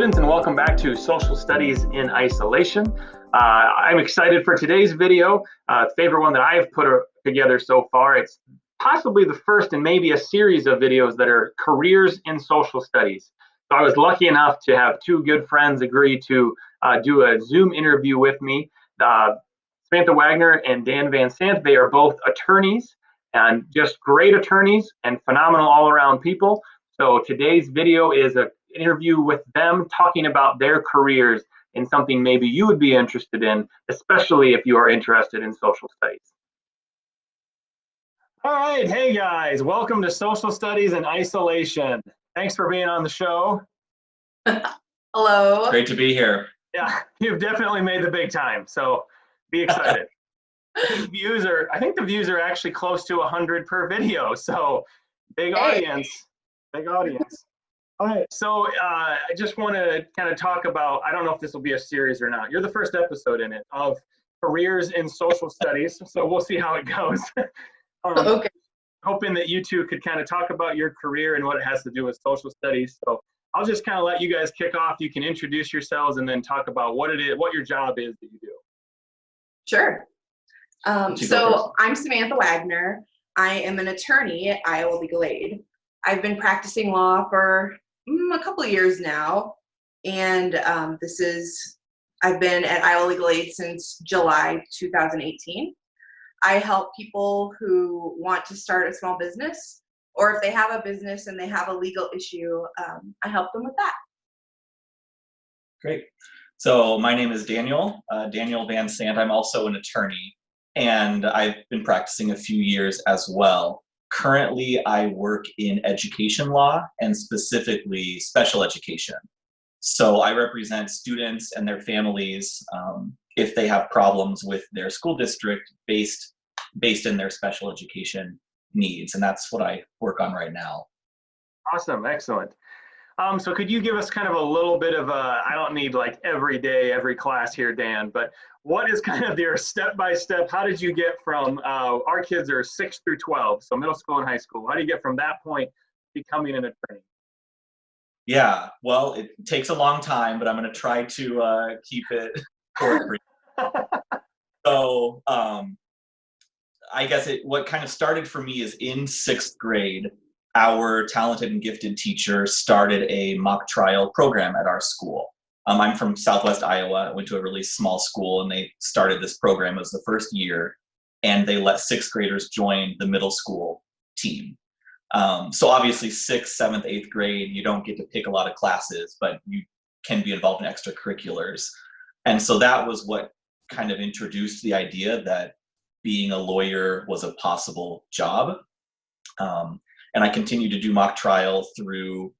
students, and welcome back to Social Studies in Isolation. I'm excited for today's video, favorite one that I've put together so far. It's possibly the first in maybe a series of videos that are careers in social studies. So I was lucky enough to have two good friends agree to do a Zoom interview with me. Samantha Wagner and Dan Van Sant, they are both attorneys and just great attorneys and phenomenal all-around people. So today's video is an interview with them talking about their careers in something maybe you would be interested in, especially if you are interested in social studies. All right, hey guys, welcome to Social Studies in Isolation. Thanks for being on the show. Hello. Great to be here. Yeah, you've definitely made the big time, so be excited. I think the views are actually close to 100 per video, so big audience, big audience. All right, so I just want to kind of talk about, I don't know if this will be a series or not. You're the first episode in it of careers in social studies, so we'll see how it goes. Okay. Hoping that you two could kind of talk about your career and what it has to do with social studies. So I'll just kind of let you guys kick off. You can introduce yourselves and then talk about what it is, what your job is that you do. Sure. So I'm Samantha Wagner. I am an attorney at Iowa Legal Aid. I've been practicing law for a couple of years now, and I've been at Iowa Legal Aid since July 2018. I help people who want to start a small business, or if they have a business and they have a legal issue, I help them with that. Great. So my name is Daniel Van Sant. I'm also an attorney, and I've been practicing a few years as well. Currently, I work in education law and specifically special education. So I represent students and their families if they have problems with their school district based in their special education needs. And that's what I work on right now. Awesome, excellent. So could you give us kind of a little bit of I don't need like every day, every class here, Dan, but what is kind of your step-by-step, how did you get from, our kids are 6 through 12, so middle school and high school. How do you get from that point to becoming an attorney? Yeah, well, it takes a long time, but I'm going to try to keep it short for you. So I guess what kind of started for me is in 6th grade, our talented and gifted teacher started a mock trial program at our school. I'm from Southwest Iowa. I went to a really small school, and they started this program. It was the first year, and they let 6th graders join the middle school team. So obviously 6th, 7th, 8th grade, you don't get to pick a lot of classes, but you can be involved in extracurriculars. And so that was what kind of introduced the idea that being a lawyer was a possible job. And I continued to do mock trial through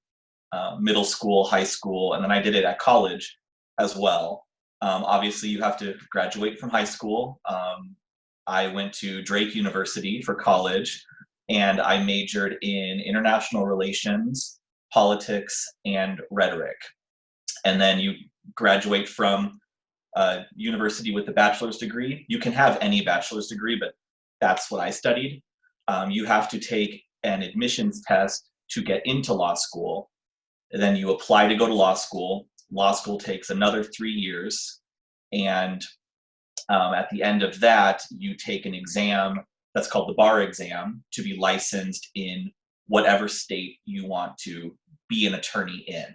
middle school, high school, and then I did it at college as well. Obviously, you have to graduate from high school. I went to Drake University for college, and I majored in international relations, politics, and rhetoric. And then you graduate from university with a bachelor's degree. You can have any bachelor's degree, but that's what I studied. You have to take an admissions test to get into law school. And then you apply to go to law school. Law school takes another 3 years. And at the end of that, you take an exam that's called the bar exam to be licensed in whatever state you want to be an attorney in.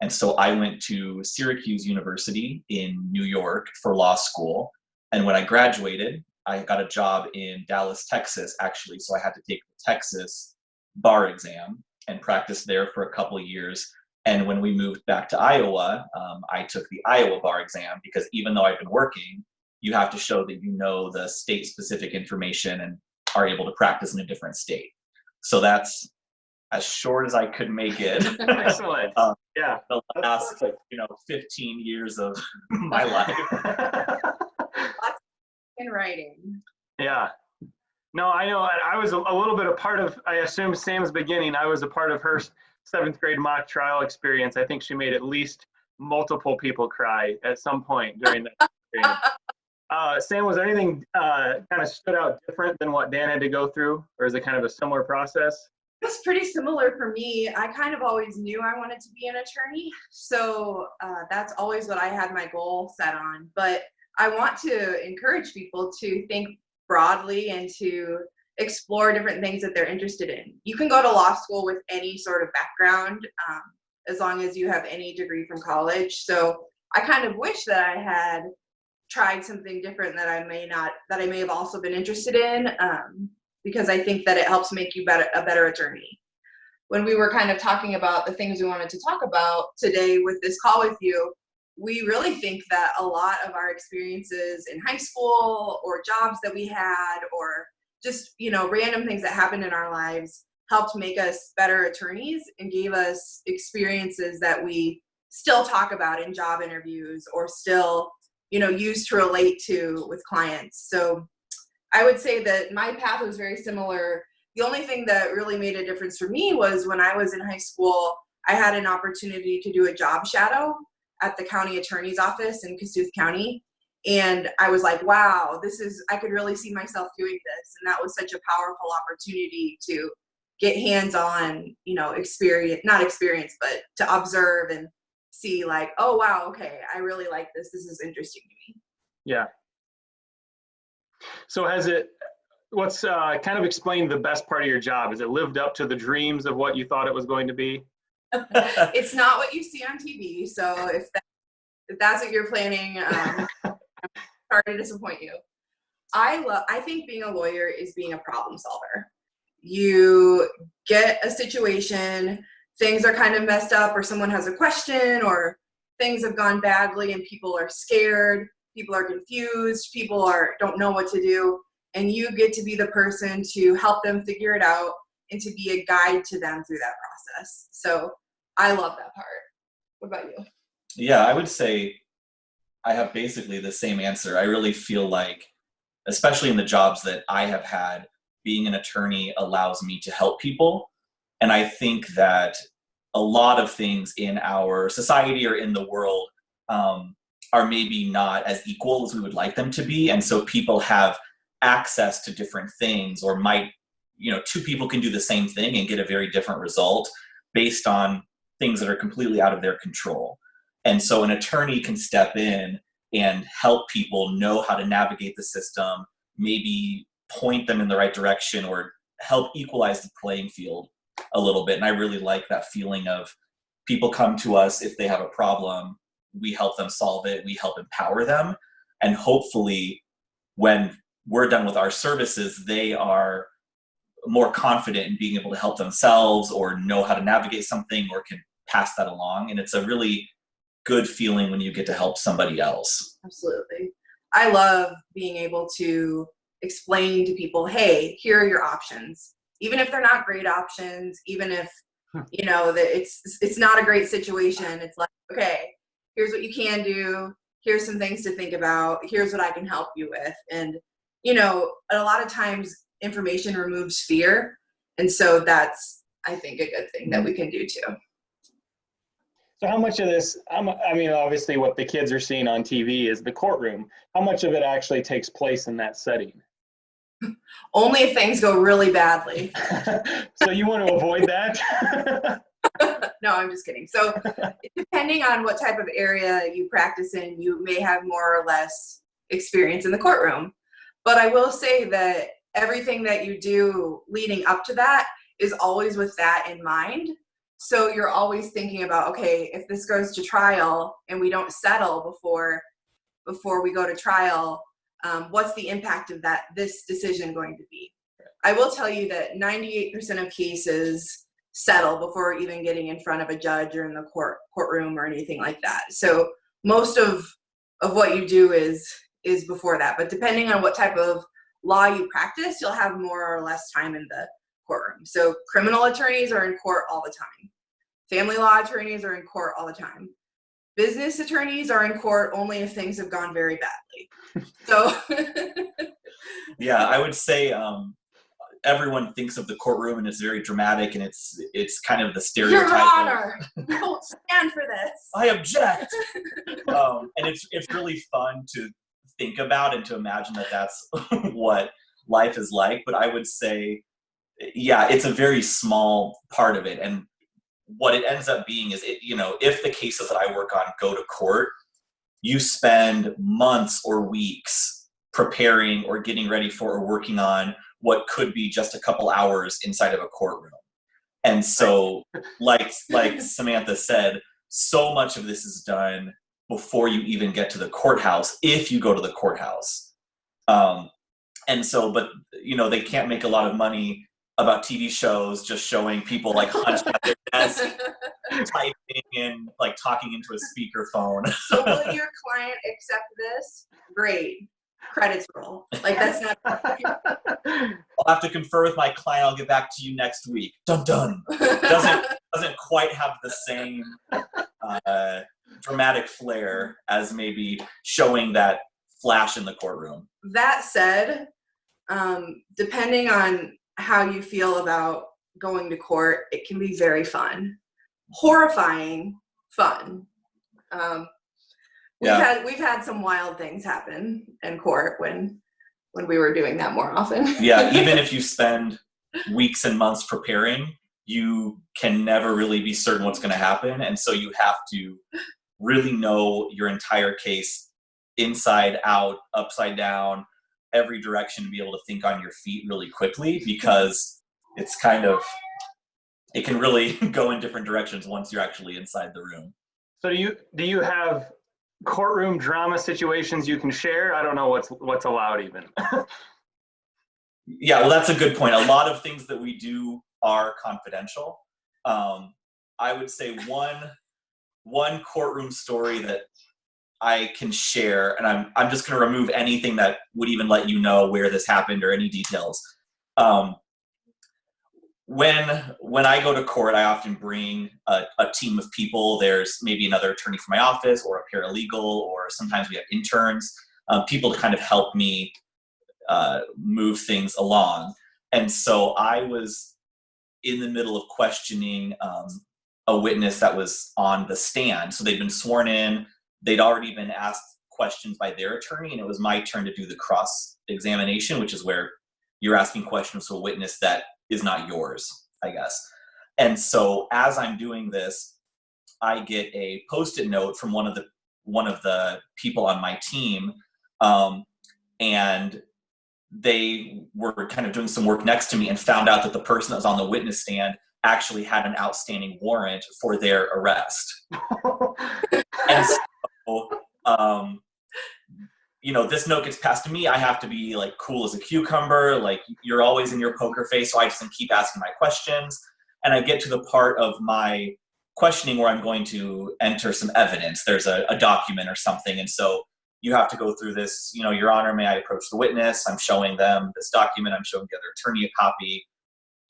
And so I went to Syracuse University in New York for law school. And when I graduated, I got a job in Dallas, Texas, actually. So I had to take the Texas bar exam and practice there for a couple of years. And when we moved back to Iowa, I took the Iowa bar exam, because even though I've been working, you have to show that you know the state-specific information and are able to practice in a different state. So that's as short as I could make it. Excellent. Yeah. The last 15 years of my life. In writing. Yeah. No, I know. I was a little bit a part of, I assume, Sam's beginning. I was a part of her 7th grade mock trial experience. I think she made at least multiple people cry at some point during that experience. Sam, was there anything kind of stood out different than what Dan had to go through, or is it kind of a similar process? It's pretty similar for me. I kind of always knew I wanted to be an attorney. So that's always what I had my goal set on. But I want to encourage people to think broadly and to explore different things that they're interested in. You can go to law school with any sort of background, as long as you have any degree from college. So I kind of wish that I had tried something different that I may have also been interested in, because I think that it helps make you a better attorney. When we were kind of talking about the things we wanted to talk about today with this call with you, we really think that a lot of our experiences in high school or jobs that we had, or just, random things that happened in our lives, helped make us better attorneys and gave us experiences that we still talk about in job interviews or still, use to relate to with clients. So I would say that my path was very similar. The only thing that really made a difference for me was when I was in high school, I had an opportunity to do a job shadow at the county attorney's office in Kossuth County. And I was like, wow, I could really see myself doing this. And that was such a powerful opportunity to get hands-on, not experience, but to observe and see like, oh, wow, okay, I really like this. This is interesting to me. Yeah. So what's kind of explain the best part of your job? Has it lived up to the dreams of what you thought it was going to be? It's not what you see on TV. So if that's what you're planning, I'm sorry to disappoint you. I think being a lawyer is being a problem solver. You get a situation, things are kind of messed up, or someone has a question, or things have gone badly and people are scared, people are confused, people don't know what to do, and you get to be the person to help them figure it out and to be a guide to them through that process. So I love that part. What about you? Yeah, I would say I have basically the same answer. I really feel like, especially in the jobs that I have had, being an attorney allows me to help people. And I think that a lot of things in our society or in the world are maybe not as equal as we would like them to be. And so people have access to different things, or two people can do the same thing and get a very different result based on things that are completely out of their control. And so an attorney can step in and help people know how to navigate the system, maybe point them in the right direction, or help equalize the playing field a little bit. And I really like that feeling of people come to us if they have a problem, we help them solve it, we help empower them. And hopefully when we're done with our services, they are more confident in being able to help themselves, or know how to navigate something, or can pass that along. And it's a really good feeling when you get to help somebody else. Absolutely. I love being able to explain to people, hey, here are your options. Even if they're not great options, even if, that it's not a great situation, it's like, okay, here's what you can do. Here's some things to think about. Here's what I can help you with. And, a lot of times information removes fear. And so that's, I think, a good thing that we can do too. So how much of this, obviously what the kids are seeing on TV is the courtroom. How much of it actually takes place in that setting? Only if things go really badly. So you want to avoid that? No, I'm just kidding. So depending on what type of area you practice in, you may have more or less experience in the courtroom. But I will say that everything that you do leading up to that is always with that in mind. So you're always thinking about, okay, if this goes to trial and we don't settle before we go to trial, what's the impact of this decision going to be? I will tell you that 98% of cases settle before even getting in front of a judge or in the courtroom or anything like that. So most of what you do is before that. But depending on what type of law you practice, you'll have more or less time in the courtroom. So criminal attorneys are in court all the time. Family law attorneys are in court all the time. Business attorneys are in court only if things have gone very badly. So yeah, I would say everyone thinks of the courtroom and it's very dramatic, and it's kind of the stereotype. Your Honor, you don't stand for this. I object. And it's really fun to think about and to imagine that that's what life is like. But I would say yeah, it's a very small part of it. And what it ends up being is, if the cases that I work on go to court, you spend months or weeks preparing or getting ready for or working on what could be just a couple hours inside of a courtroom. And so, like Samantha said, so much of this is done before you even get to the courthouse, if you go to the courthouse. And so, but, they can't make a lot of money about TV shows just showing people like hunched at their desk, typing and like talking into a speakerphone. So will your client accept this? Great. Credits roll. Like, that's not. I'll have to confer with my client. I'll get back to you next week. Dun dun. Doesn't quite have the same dramatic flair as maybe showing that flash in the courtroom. That said, depending on how you feel about going to court, it can be very horrifying fun. We've had some wild things happen in court when we were doing that more often. Yeah, even if you spend weeks and months preparing, you can never really be certain what's going to happen. And so you have to really know your entire case inside out, upside down, every direction, to be able to think on your feet really quickly, because it's it can really go in different directions once you're actually inside the room. So do you have courtroom drama situations you can share? I don't know what's allowed even. Yeah, well, that's a good point. A lot of things that we do are confidential. I would say one courtroom story that I can share, and I'm just going to remove anything that would even let you know where this happened or any details. When I go to court, I often bring a team of people. There's maybe another attorney from my office, or a paralegal, or sometimes we have interns, people to kind of help me move things along. And so I was in the middle of questioning a witness that was on the stand. So they'd been sworn in. They'd already been asked questions by their attorney, and it was my turn to do the cross-examination, which is where you're asking questions to a witness that is not yours, I guess. And so as I'm doing this, I get a Post-it note from one of the people on my team, and they were kind of doing some work next to me and found out that the person that was on the witness stand actually had an outstanding warrant for their arrest. And so, this note gets passed to me. I have to be like cool as a cucumber. Like, you're always in your poker face. So I just keep asking my questions. And I get to the part of my questioning where I'm going to enter some evidence. There's a document or something. And so you have to go through this, Your Honor, may I approach the witness? I'm showing them this document. I'm showing the other attorney a copy,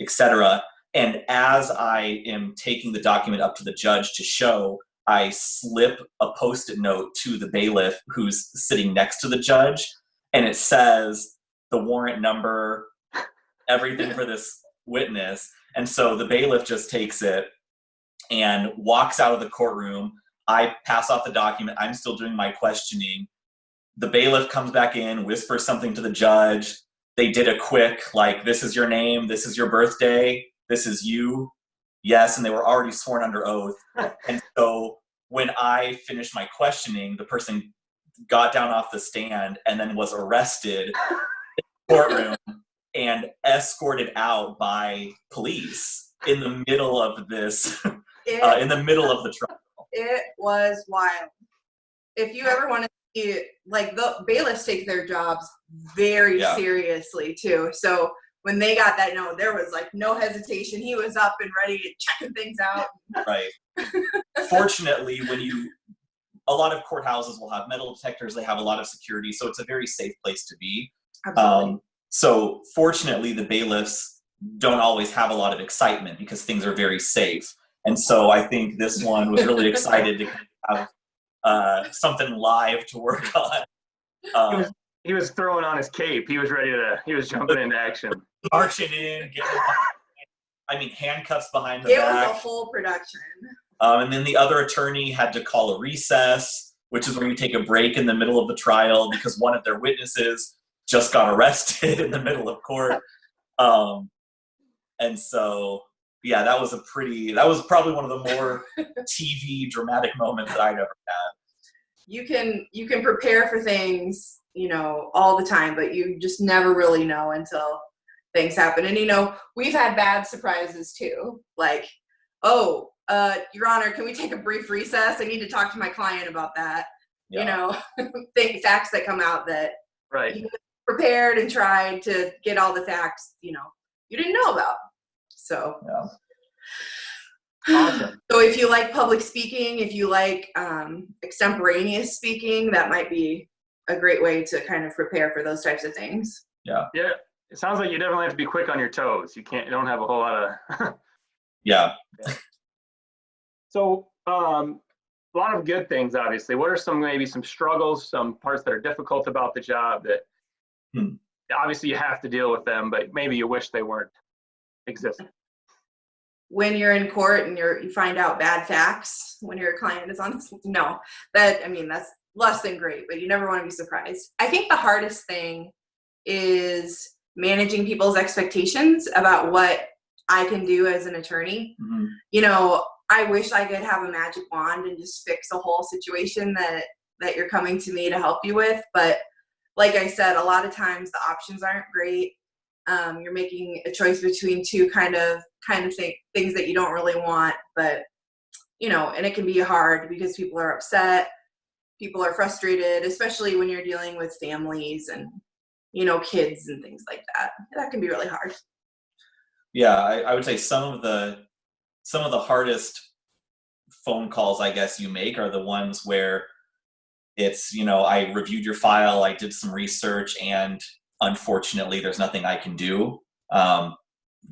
etc. And as I am taking the document up to the judge to show, I slip a Post-it note to the bailiff who's sitting next to the judge, and it says the warrant number, everything for this witness. And so the bailiff just takes it and walks out of the courtroom. I pass off the document. I'm still doing my questioning. The bailiff comes back in, whispers something to the judge. They did a quick, like, this is your name, this is your birthday, this is you. Yes, and they were already sworn under oath. And so when I finished my questioning, the person got down off the stand and then was arrested in the courtroom and escorted out by police in the middle of this, in the middle of the trial. It was wild. If you ever want to see, like, the bailiffs take their jobs very seriously too. So when they got that note, there was like no hesitation. He was up and ready and checking things out. Right. Fortunately, a lot of courthouses will have metal detectors. They have a lot of security, so it's a very safe place to be. Absolutely. So fortunately, the bailiffs don't always have a lot of excitement because things are very safe. And so I think this one was really excited to have something live to work on. He was throwing on his cape. He was jumping into action. Marching in, handcuffs behind the back. It was a whole production. And then the other attorney had to call a recess, which is where you take a break in the middle of the trial because one of their witnesses just got arrested in the middle of court. And so, yeah, that was probably one of the more TV dramatic moments that I'd ever had. You can prepare for things, all the time, but you just never really know until things happen. And we've had bad surprises too. Like, oh, Your Honor, can we take a brief recess? I need to talk to my client about that. Yeah. Facts that come out that Right. you prepared and tried to get all the facts, you didn't know about. So, yeah. Awesome. So if you like public speaking, if you like extemporaneous speaking, that might be a great way to kind of prepare for those types of things. Yeah. Yeah. It sounds like you definitely have to be quick on your toes. You don't have a whole lot of. Yeah. So, a lot of good things, obviously. What are maybe some struggles, some parts that are difficult about the job that obviously you have to deal with them, but maybe you wish they weren't existing? When you're in court and you find out bad facts when your client is on this, that's less than great, but you never want to be surprised. I think the hardest thing is managing people's expectations about what I can do as an attorney. Mm-hmm. I wish I could have a magic wand and just fix a whole situation that you're coming to me to help you with. But like I said, a lot of times the options aren't great. You're making a choice between two kind of things that you don't really want, but and it can be hard because people are upset, people are frustrated, especially when you're dealing with families and kids and things like that. That can be really hard. Yeah, I would say some of the hardest phone calls I guess you make are the ones where it's, I reviewed your file, I did some research, and unfortunately there's nothing I can do.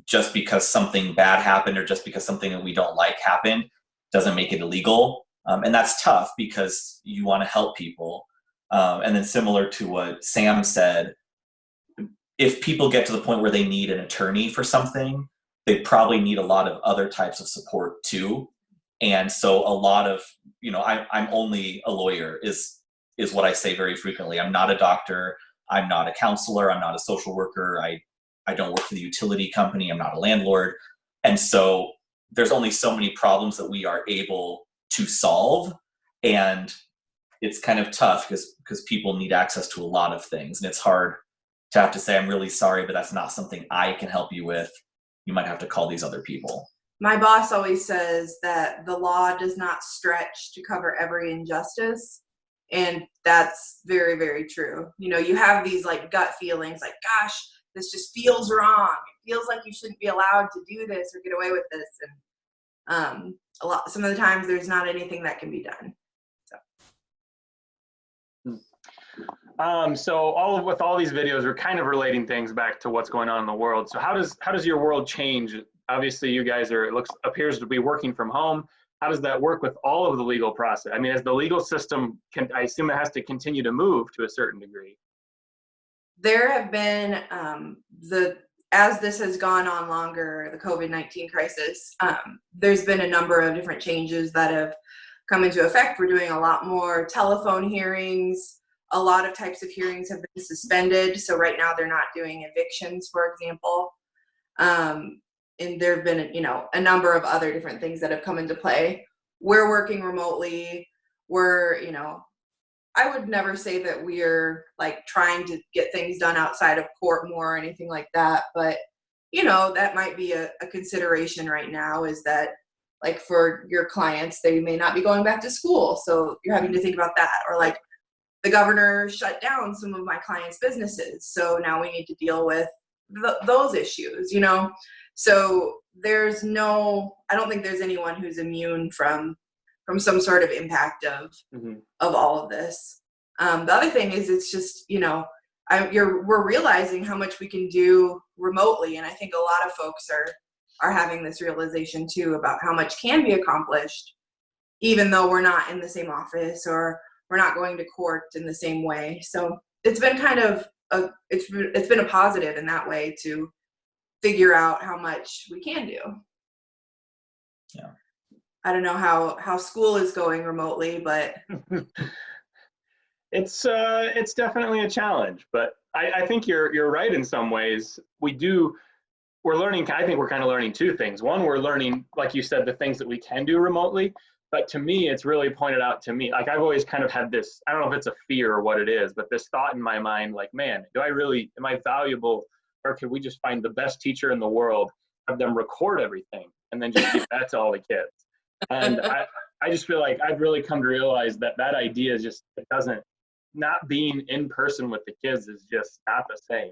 Just because something bad happened or just because something that we don't like happened doesn't make it illegal. And that's tough because you want to help people. And then similar to what Sam said, if people get to the point where they need an attorney for something, they probably need a lot of other types of support too. And so a lot of, I'm only a lawyer is what I say very frequently. I'm not a doctor. I'm not a counselor. I'm not a social worker. I don't work for the utility company. I'm not a landlord. And so there's only so many problems that we are able to solve. And it's kind of tough because people need access to a lot of things. And it's hard to have to say, I'm really sorry, but that's not something I can help you with. You might have to call these other people. My boss always says that the law does not stretch to cover every injustice. And that's very, very true. You have these like gut feelings like, gosh, this just feels wrong. It feels like you shouldn't be allowed to do this or get away with this. And some of the times there's not anything that can be done. So with all these videos, we're kind of relating things back to what's going on in the world. So how does your world change? Obviously, you guys appears to be working from home. How does that work with all of the legal process? I mean, as the legal system I assume it has to continue to move to a certain degree. There have been as this has gone on longer, the COVID-19 crisis, there's been a number of different changes that have come into effect. We're doing a lot more telephone hearings. A lot of types of hearings have been suspended. So right now they're not doing evictions, for example. And there have been, a number of other different things that have come into play. We're working remotely. I would never say that we're like trying to get things done outside of court more or anything like that. But, that might be a consideration right now, is that like for your clients, they may not be going back to school. So you're having to think about that. Or like the governor shut down some of my clients' businesses. So now we need to deal with those issues, So I don't think there's anyone who's immune from some sort of impact of all of this. The other thing is, it's just, we're realizing how much we can do remotely. And I think a lot of folks are having this realization too about how much can be accomplished, even though we're not in the same office or we're not going to court in the same way. So it's been kind of it's been a positive in that way to figure out how much we can do. Yeah. I don't know how school is going remotely, but it's definitely a challenge. But I think you're right in some ways. We do. we're learning, I think we're kind of learning two things. One, we're learning, like you said, the things that we can do remotely. But to me, it's really pointed out to me, like I've always kind of had this, I don't know if it's a fear or what it is, but this thought in my mind, like, man, am I valuable, or could we just find the best teacher in the world, have them record everything, and then just give that to all the kids? And I just feel like I've really come to realize that that idea is just, it doesn't, not being in person with the kids is just not the same.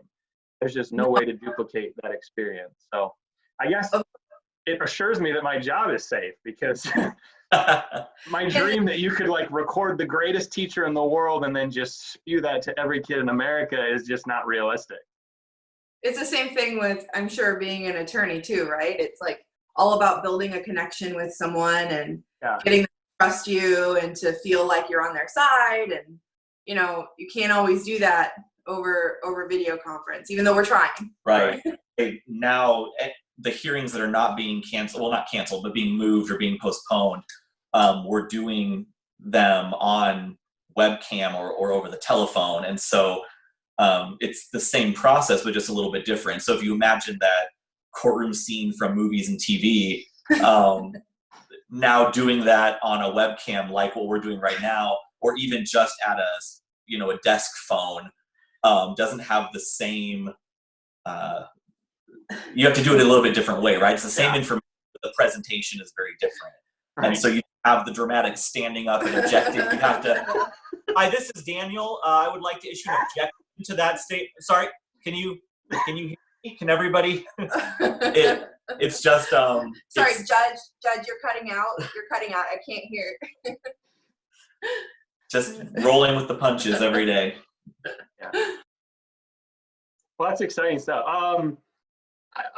There's just no way to duplicate that experience. So I guess it assures me that my job is safe, because my dream that you could like record the greatest teacher in the world and then just spew that to every kid in America is just not realistic. It's the same thing with, I'm sure, being an attorney too, right? It's like all about building a connection with someone and getting them to trust you and to feel like you're on their side. And, you know, you can't always do that over video conference, even though we're trying. Right. Now, the hearings that are not being canceled, well, not canceled, but being moved or being postponed, we're doing them on webcam or over the telephone. And so it's the same process, but just a little bit different. So if you imagine that courtroom scene from movies and TV, now doing that on a webcam, like what we're doing right now, or even just at a desk phone, doesn't have the same, you have to do it a little bit different way, right? It's the same information, but the presentation is very different. Right. And so you have the dramatic standing up and objecting. You have to, hi, this is Daniel. I would like to issue an objection to that statement. Sorry, can you hear me? Can everybody? It's just, sorry, Judge, you're cutting out. You're cutting out. I can't hear. Just rolling with the punches every day. Yeah. Well, that's exciting stuff.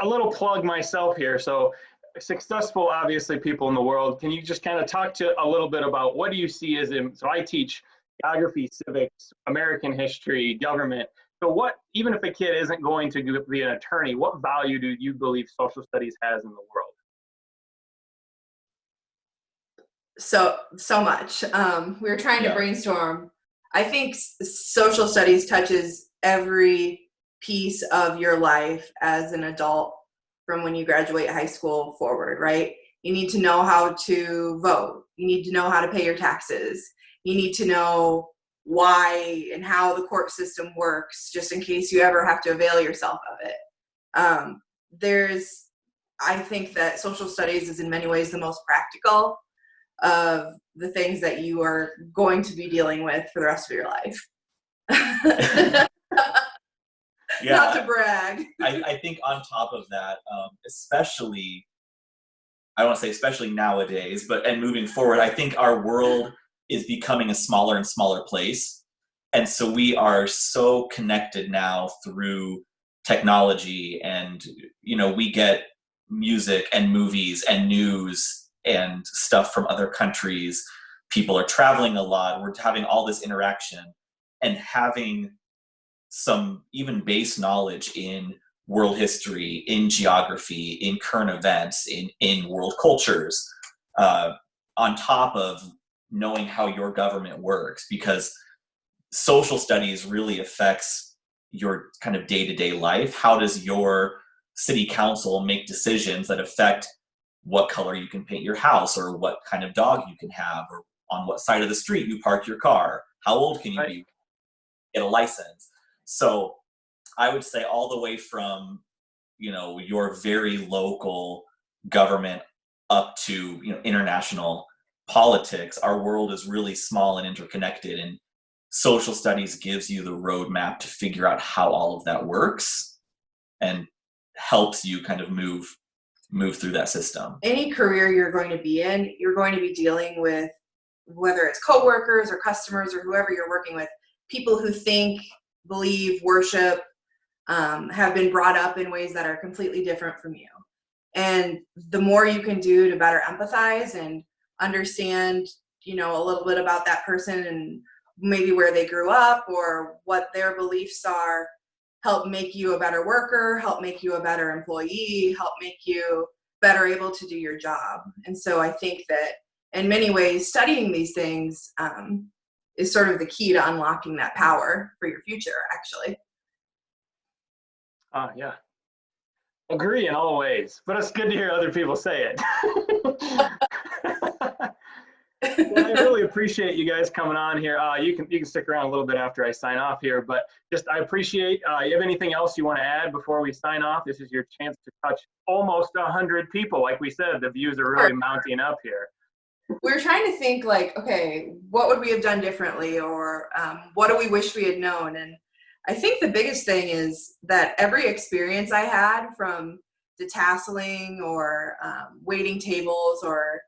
A little plug myself here. So successful, obviously, people in the world. Can you just kind of talk to a little bit about what do you see as so I teach geography, civics, American history, government. So what, even if a kid isn't going to be an attorney, what value do you believe social studies has in the world? So much. We were trying to brainstorm. I think social studies touches every piece of your life as an adult from when you graduate high school forward, right? You need to know how to vote. You need to know how to pay your taxes. You need to know why and how the court system works, just in case you ever have to avail yourself of it. I think that social studies is in many ways the most practical of the things that you are going to be dealing with for the rest of your life. Yeah, not to brag. I think on top of that, especially, I don't want to say especially nowadays, and moving forward, I think our world is becoming a smaller and smaller place. And so we are so connected now through technology, and, we get music and movies and news and stuff from other countries. People are traveling a lot. We're having all this interaction, and having some even base knowledge in world history, in geography, in current events, in world cultures, on top of knowing how your government works, because social studies really affects your kind of day-to-day life. How does your city council make decisions that affect what color you can paint your house, or what kind of dog you can have, or on what side of the street you park your car? How old can you be? Get a license. So I would say all the way from, your very local government up to, international politics, our world is really small and interconnected, and social studies gives you the roadmap to figure out how all of that works and helps you kind of move through that system. Any career you're going to be in, you're going to be dealing with, whether it's coworkers or customers or whoever you're working with, people who think, believe, worship, have been brought up in ways that are completely different from you. And the more you can do to better empathize and understand, a little bit about that person and maybe where they grew up or what their beliefs are, help make you a better worker, help make you a better employee, help make you better able to do your job. And so I think that in many ways, studying these things is sort of the key to unlocking that power for your future, actually. Yeah. Agree in all ways, but it's good to hear other people say it. Well, I really appreciate you guys coming on here. You can stick around a little bit after I sign off here, but just I appreciate. You have anything else you want to add before we sign off? This is your chance to touch almost 100 people. Like we said, the views are really mounting up here. We were trying to think like, okay, what would we have done differently, or what do we wish we had known? And I think the biggest thing is that every experience I had, from detasseling or waiting tables, or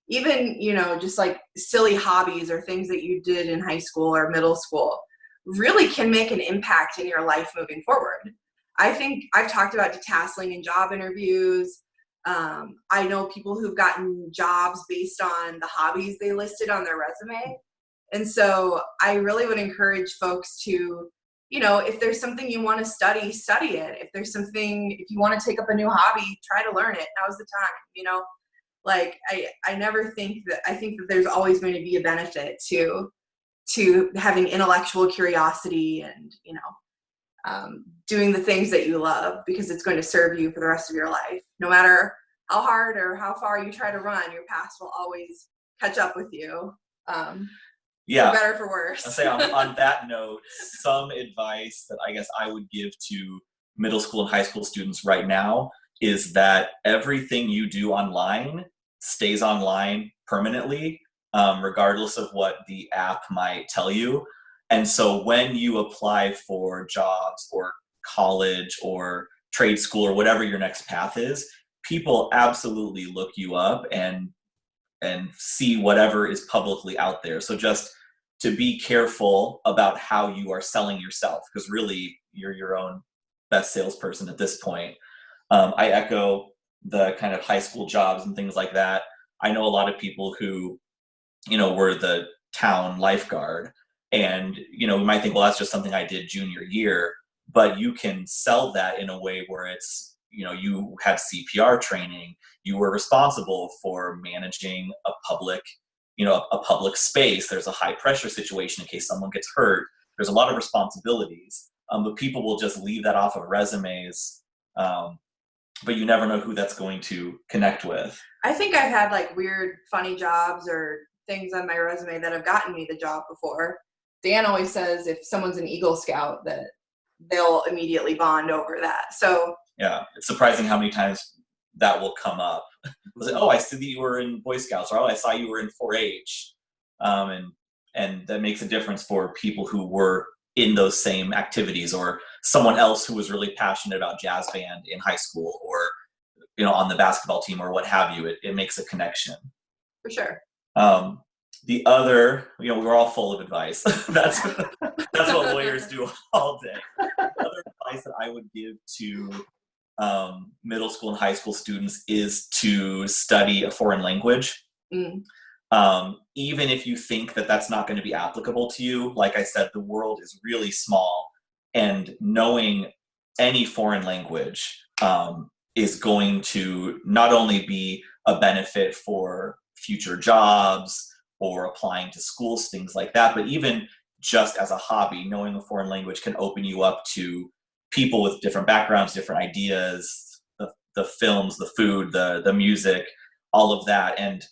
even, just like silly hobbies or things that you did in high school or middle school, really can make an impact in your life moving forward. I think I've talked about detasseling in job interviews. I know people who've gotten jobs based on the hobbies they listed on their resume. And so I really would encourage folks to, if there's something you want to study it. If you want to take up a new hobby, try to learn it. Now's the time, Like I never think that, I think that there's always going to be a benefit to having intellectual curiosity and, doing the things that you love, because it's going to serve you for the rest of your life. No matter how hard or how far you try to run, your past will always catch up with you. Yeah. For better or for worse. I'll say on that note, some advice that I guess I would give to middle school and high school students right now is that everything you do online stays online permanently, regardless of what the app might tell you. And so when you apply for jobs or college or trade school or whatever your next path is, people absolutely look you up and see whatever is publicly out there. So just to be careful about how you are selling yourself, because really you're your own best salesperson at this point. I echo the kind of high school jobs and things like that. I know a lot of people who, were the town lifeguard, and, we might think, well, that's just something I did junior year, but you can sell that in a way where it's, you had CPR training, you were responsible for managing a public space. There's a high pressure situation in case someone gets hurt. There's a lot of responsibilities, but people will just leave that off of resumes. But you never know who that's going to connect with. I think I've had like weird, funny jobs or things on my resume that have gotten me the job before. Dan always says if someone's an Eagle Scout that they'll immediately bond over that. So yeah, it's surprising how many times that will come up. Like, oh, I see that you were in Boy Scouts, or oh, I saw you were in 4-H, and that makes a difference for people who were in those same activities, or someone else who was really passionate about jazz band in high school, or on the basketball team, or what have you. It makes a connection. For sure. The other, we're all full of advice. That's what lawyers do all day. The other advice that I would give to middle school and high school students is to study a foreign language. Even if you think that that's not going to be applicable to you, like I said, the world is really small, and knowing any foreign language is going to not only be a benefit for future jobs or applying to schools, things like that, but even just as a hobby, knowing a foreign language can open you up to people with different backgrounds, different ideas, the films, the food, the music, all of that. And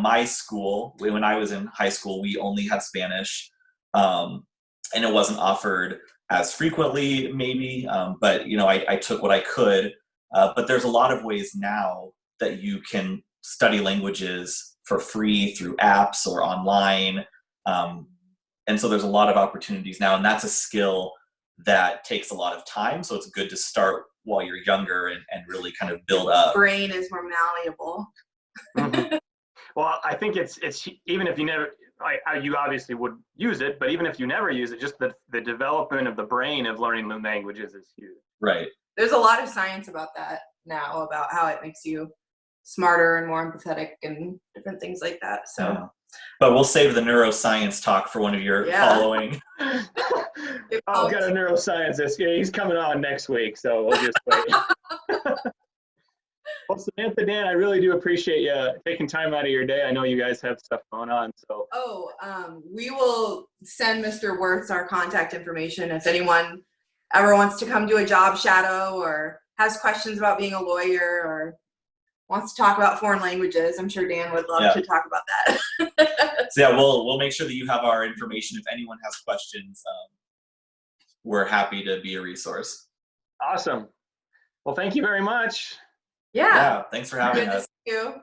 my school, when I was in high school, we only had Spanish, and it wasn't offered as frequently, maybe, but I took what I could. But there's a lot of ways now that you can study languages for free through apps or online, and so there's a lot of opportunities now, and that's a skill that takes a lot of time. So it's good to start while you're younger and really kind of build up. Brain is more malleable. Mm-hmm. Well, I think it's even if you never, you obviously would use it, but even if you never use it, just the development of the brain of learning new languages is huge. Right. There's a lot of science about that now, about how it makes you smarter and more empathetic and different things like that. So, yeah. But we'll save the neuroscience talk for one of your following. I've got a neuroscientist. Yeah, he's coming on next week, so we'll just wait. Well, Samantha, Dan, I really do appreciate you taking time out of your day. I know you guys have stuff going on, so. We will send Mr. Wirtz our contact information if anyone ever wants to come do a job shadow or has questions about being a lawyer or wants to talk about foreign languages, I'm sure Dan would love Yeah. to talk about that. So yeah, we'll make sure that you have our information. If anyone has questions, we're happy to be a resource. Awesome. Well, thank you very much. Yeah. Thanks for having Good to us. see you.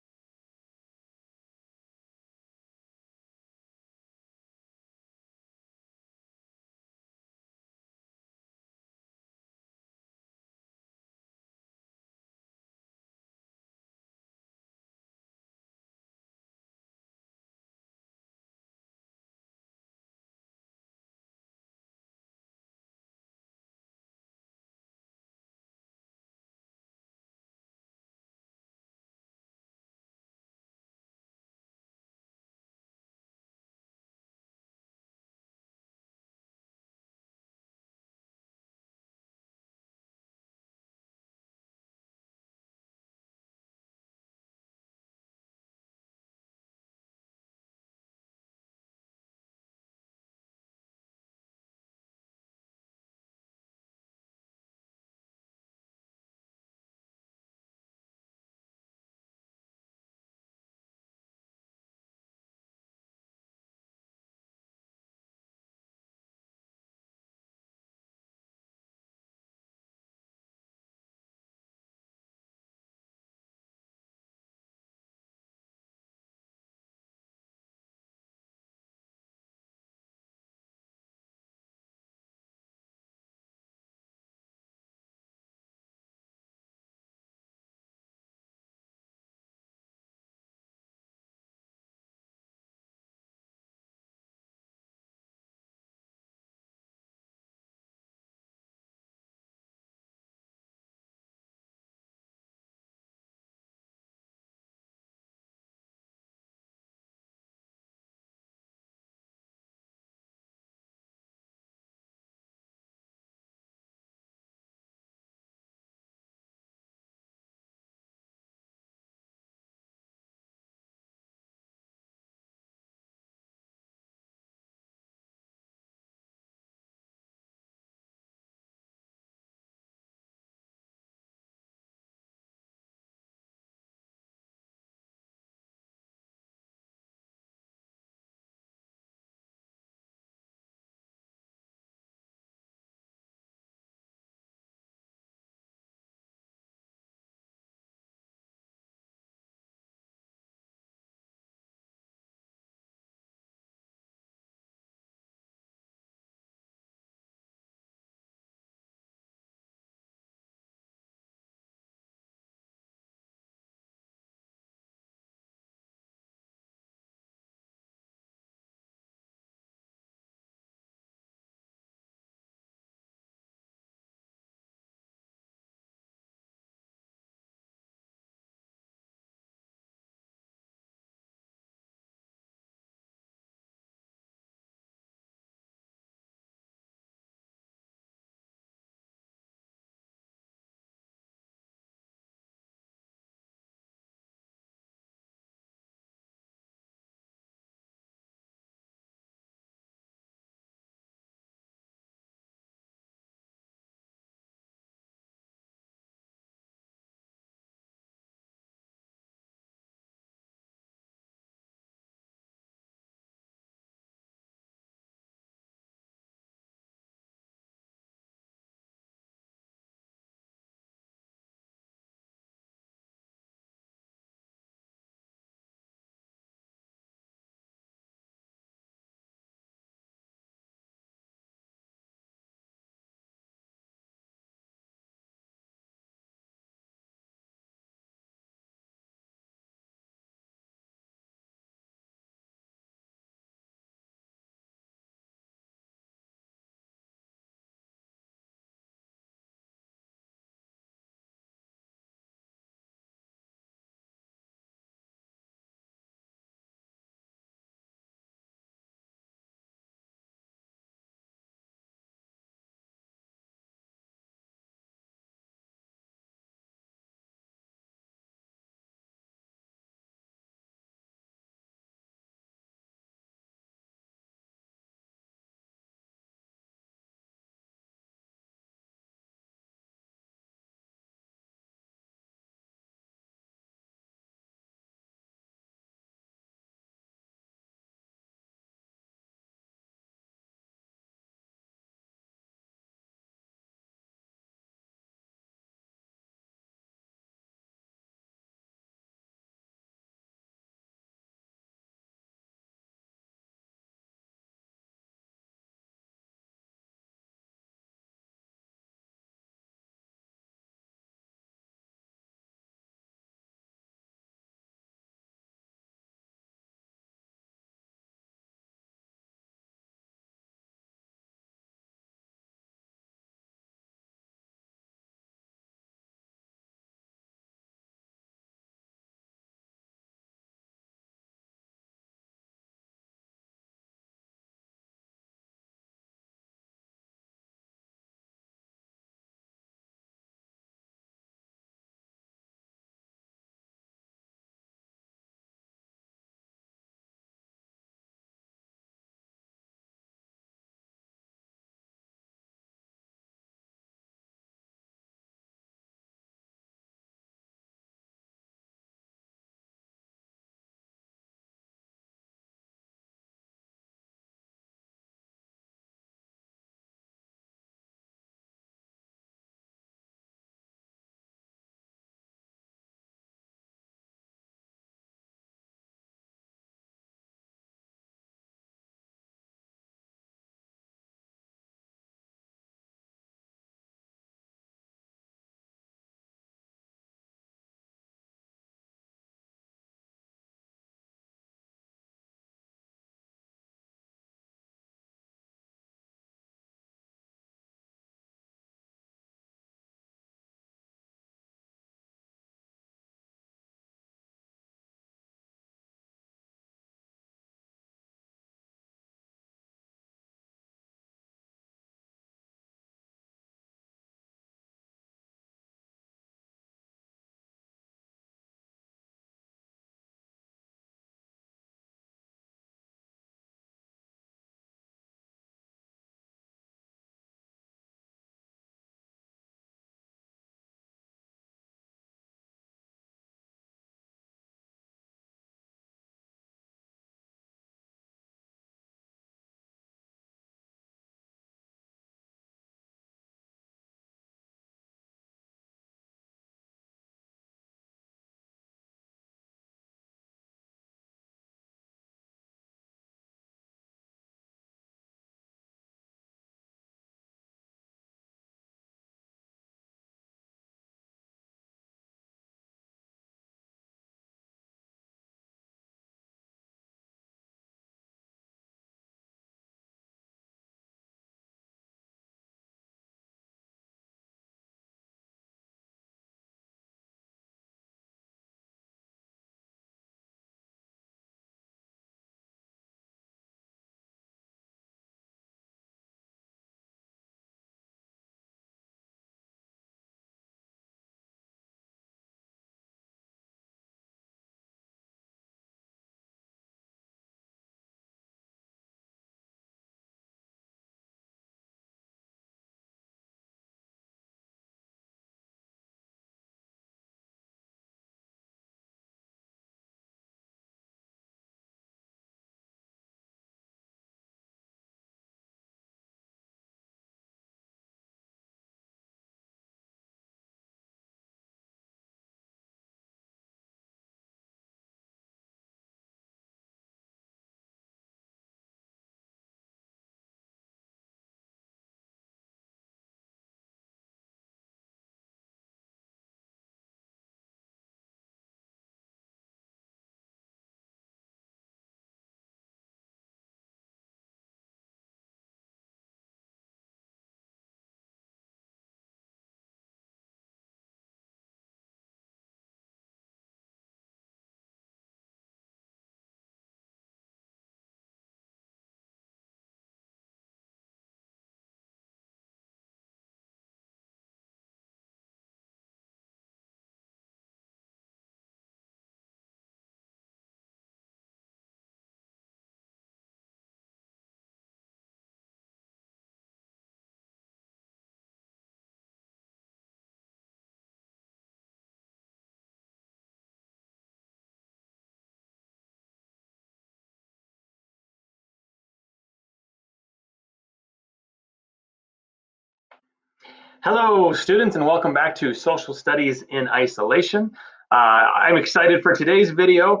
Hello, students, and welcome back to Social Studies in Isolation. I'm excited for today's video,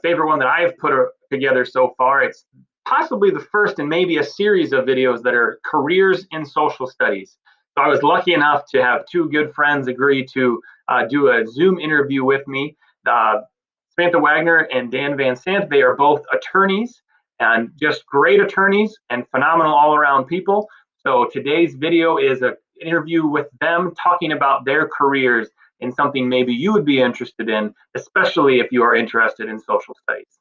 favorite one that I have put together so far. It's possibly the first in maybe a series of videos that are careers in social studies. So I was lucky enough to have two good friends agree to do a Zoom interview with me. Samantha Wagner and Dan Van Sant, they are both attorneys and just great attorneys and phenomenal all-around people. So today's video is an interview with them talking about their careers in something maybe you would be interested in, especially if you are interested in social studies.